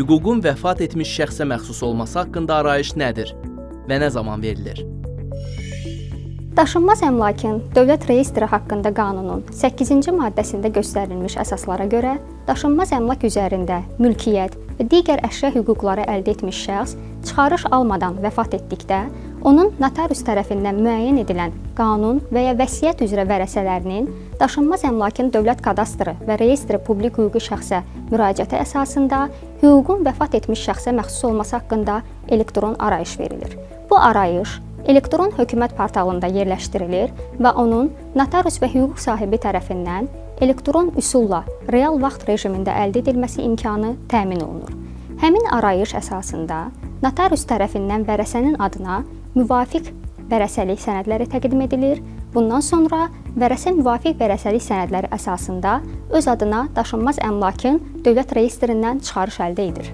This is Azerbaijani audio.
hüququn vəfat etmiş şəxsə məxsus olması haqqında arayış nədir və nə zaman verilir? Daşınmaz əmlakın dövlət reyestri haqqında qanunun 8-ci maddəsində göstərilmiş əsaslara görə daşınmaz əmlak üzərində mülkiyyət və digər əşya hüquqları əldə etmiş şəxs çıxarış almadan vəfat etdikdə, onun notarius tərəfindən müəyyən edilən qanun və ya vəsiyyət üzrə vərəsələrinin daşınmaz əmlakın dövlət kadastrı və reyestri publik hüquqi şəxsə müraciəti əsasında hüququn vəfat etmiş şəxsə məxsus olması haqqında elektron arayış verilir. Bu arayış elektron hökumət portalında yerləşdirilir və onun notarius və hüquq sahibi tərəfindən elektron üsulla real vaxt rejimində əldə edilməsi imkanı təmin olunur. Həmin arayış əsasında notarius tərəfindən vərəsənin adına müvafiq vərəsəlik sənədləri təqdim edilir. Bundan sonra vərəsə müvafiq vərəsəlik sənədləri əsasında öz adına daşınmaz əmlakın dövlət reyestrindən çıxarış əldə edir.